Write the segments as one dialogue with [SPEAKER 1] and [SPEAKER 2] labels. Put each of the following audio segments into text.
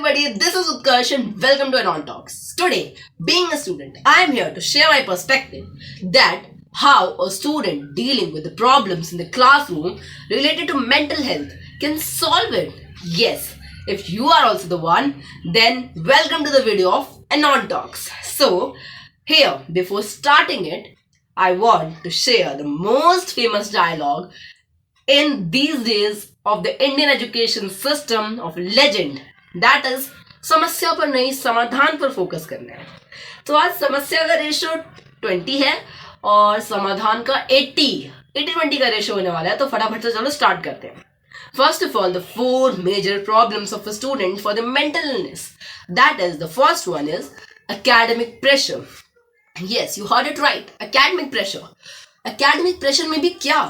[SPEAKER 1] everybody, this is Utkarsh and welcome to Anon Talks. Today, being a student, I am here to share my perspective that how a student dealing with the problems in the classroom related to mental health can solve it. Yes, if you are also the one, then welcome to the video of Anon Talks. So, here, before starting it, I want to share the most famous dialogue in these days of the Indian education system of legend, that is समस्या पर नहीं समाधान पर focus करना है. तो आज समस्या का रेशो 20 है और समाधान का 80-20 का रेशो होने वाला है. तो फटाफट से चलो स्टार्ट करते हैं. First of all, the four major problems of a student for the mental illness. That is, the first one is academic pressure. Yes, you heard it right. Academic pressure. Academic pressure में भी क्या?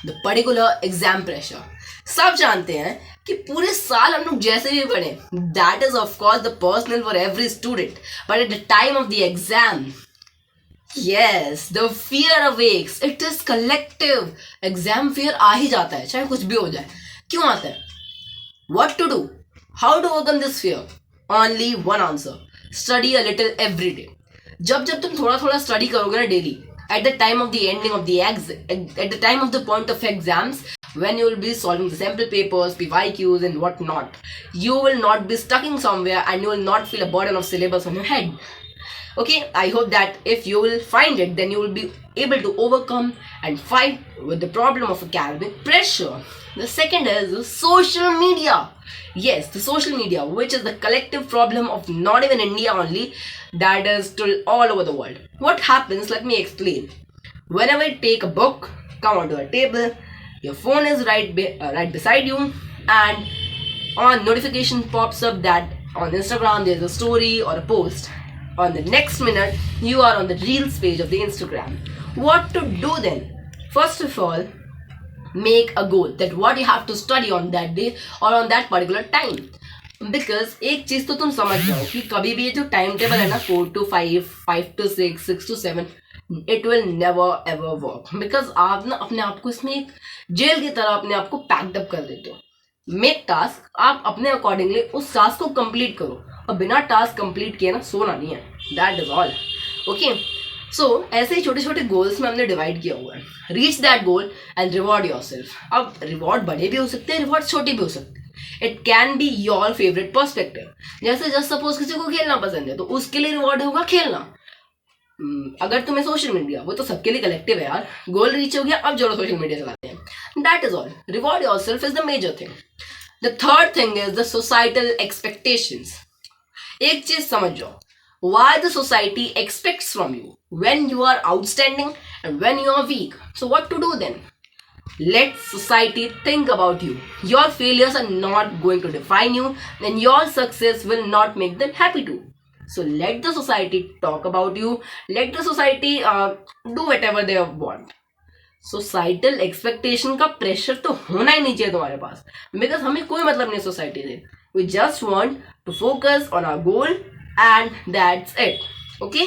[SPEAKER 1] The particular exam pressure. सब जानते हैं कि पूरे साल हम लोग जैसे भी पढ़े, that is of course the personal for every student, but at the time of the exam, yes, the fear awakes. It is collective. Exam fear आ ही जाता है, चाहे कुछ भी हो जाए. क्यों आता है? What to do? How to overcome this fear? Only one answer. Study a little every day. जब जब तुम थोड़ा थोड़ा स्टडी करोगे ना daily, at the time of the ending of the at the time of the point of exams, when you will be solving the sample papers, PYQs and whatnot, you will not be stuck in somewhere and you will not feel a burden of syllabus on your head. Okay, I hope that if you will find it, then you will be able to overcome and fight with the problem of academic pressure. The second is social media. Yes, the social media, which is the collective problem of not even India only, that is still all over the world. What happens? Let me explain. Whenever you take a book, come onto a table, your phone is right beside you, and on notification pops up that on Instagram there's a story or a post. On the next minute, you are on the Reels page of the Instagram. What to do then? First of all, make a goal that what you have to study on that day or on that particular time. Because एक चीज तो तुम समझ जाओ कि कभी भी ये जो टाइम टेबल है ना 4 to 5, 5 to 6, 6 to 7, it will never ever work. Because आप ना अपने आप को इसमें एक जेल की तरह अपने आप को पैक्ड अप कर देते हो. मेक टास्क, आप अपने अकॉर्डिंगली उस टास्क को कंप्लीट करो और बिना टास्क कंप्लीट किए ना सोना नहीं है. That is all. ओके, सो ऐसे ही छोटे छोटे गोल्स में हमने डिवाइड किया हुआ है. Reach that goal and reward yourself. अब रिवॉर्ड बड़े भी हो सकते हैं, रिवॉर्ड छोटे भी हो सकते हैं. It can be your favourite perspective. जैसे जस्ट सपोज किसी को खेलना पसंद है तो उसके लिए रिवॉर्ड होगा खेलना. अगर तुम्हें सोशल मीडिया, वो तो सबके लिए कलेक्टिव है यार. गोल रीच हो गया, अब जोड़ो सोशल मीडिया चलाते हैं. That is all. Reward yourself is the major thing. The third thing is the societal expectations. एक चीज समझ जाओ, why the society expects from you when you are outstanding and when you are weak. So what to do then? Let society think about you. Your failures are not going to define you and your success will not make them happy too. So let the society talk about you. Let the society do whatever they want. Societal expectation का pressure तो होना ही नहीं चाहिए तुम्हारे पास, because हमें कोई मतलब नहीं सोसाइटी से. We just want to focus on our goal and that's it. Okay,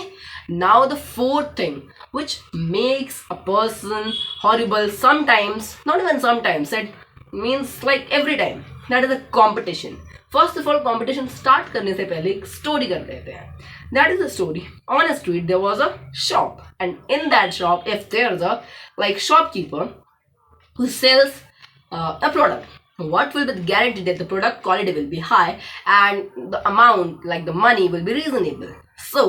[SPEAKER 1] now the fourth thing which makes a person horrible sometimes, not even sometimes, it means like every time, that is the competition. First of all, competition start करने से पहले एक story कर देते हैं. That is the story. On a street there was a shop, and in that shop, if there's a like shopkeeper who sells a product, what will be the guarantee that the product quality will be high and the amount, like the money, will be reasonable. So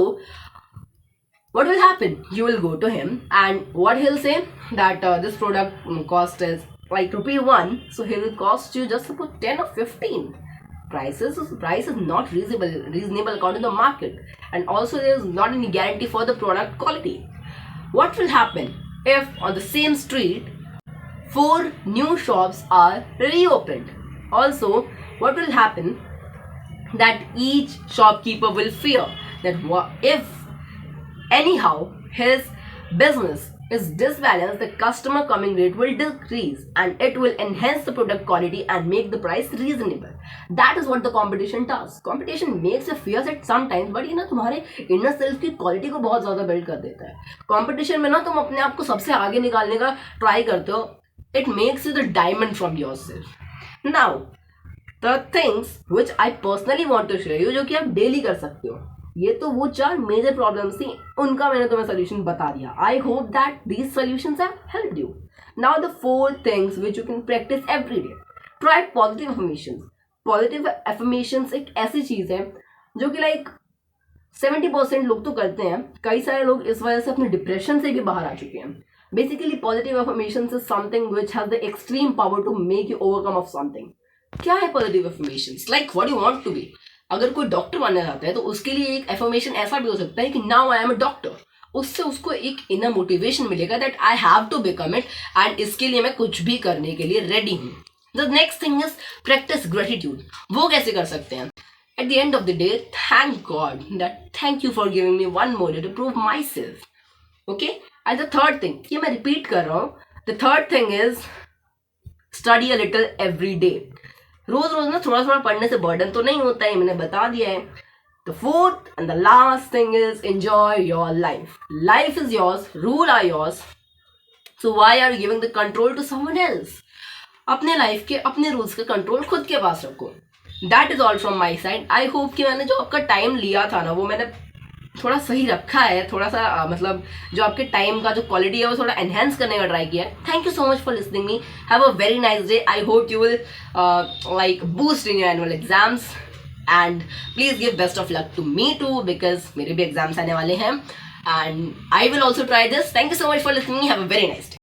[SPEAKER 1] what will happen? You will go to him and what he'll say that this product cost is like ₹1, so he will cost you just about 10 or 15. Price is not reasonable according to the market, and also there is not any guarantee for the product quality. What will happen if on the same street 4 new shops are reopened? Also, what will happen that each shopkeeper will fear that if anyhow his business is disbalanced, the customer coming rate will decrease and it will enhance the product quality and make the price reasonable. That is what the competition does. Competition makes you fear at sometimes, but ये ना तुम्हारे inner self की quality को बहुत ज़्यादा build कर देता है. Competition में ना तुम अपने आप को सबसे आगे निकालने का try करते हो. It makes you the diamond from yourself. Now, the things which I personally want to share you, जो कि आप डेली कर सकते हो। ये तो वो 4 मेजर प्रॉब्लम्स थी, उनका मैंने तुम्हें सोल्यूशन बता दिया। I hope that these solutions have helped you. Now the 4 things which you can practice every day. Try positive affirmations. Positive affirmations एक ऐसी चीज है जो कि लाइक 70% लोग तो करते हैं, कई सारे लोग इस वजह से अपने डिप्रेशन से भी बाहर आ चुके हैं। Basically positive affirmations is something which has the extreme power to make you overcome of something. क्या है positive affirmations? Like what you want to be. अगर कोई डॉक्टर बनना चाहता है तो उसके लिए एक अफर्मेशन ऐसा भी हो सकता है कि now I am a doctor. उससे उसको एक इनर मोटिवेशन मिलेगा that I have to become it, and इसके लिए मैं कुछ भी करने के लिए रेडी हूँ। The next thing is practice gratitude. वो कैसे कर सकते हैं? At the end of the day, thank God that thank you for giving me one more day to prove myself. Okay? And the third thing, ये मैं repeat कर रहा हूँ. The third thing is study a little every day. रोज रोज ना थोड़ा थोड़ा पढ़ने से बर्डन तो नहीं होता है, मैंने बता दिया है. The fourth and the last thing is enjoy your life. Life is yours, rule are yours. So why are you giving the control to someone else? अपने लाइफ के अपने रूल्स का कंट्रोल खुद के पास रखो. That is all from my side. I hope कि मैंने जो आपका टाइम लिया था ना वो मैंने थोड़ा सही रखा है, थोड़ा सा मतलब जो आपके टाइम का जो क्वालिटी है वो थोड़ा एनहेंस करने का ट्राई किया है. Thank you so much for listening me. Have a very nice day. I hope you will like boost in your annual exams, and please give best of luck to me too, because मेरे भी exams आने वाले हैं, and I will also try this. Thank you so much for listening. Have a very nice day.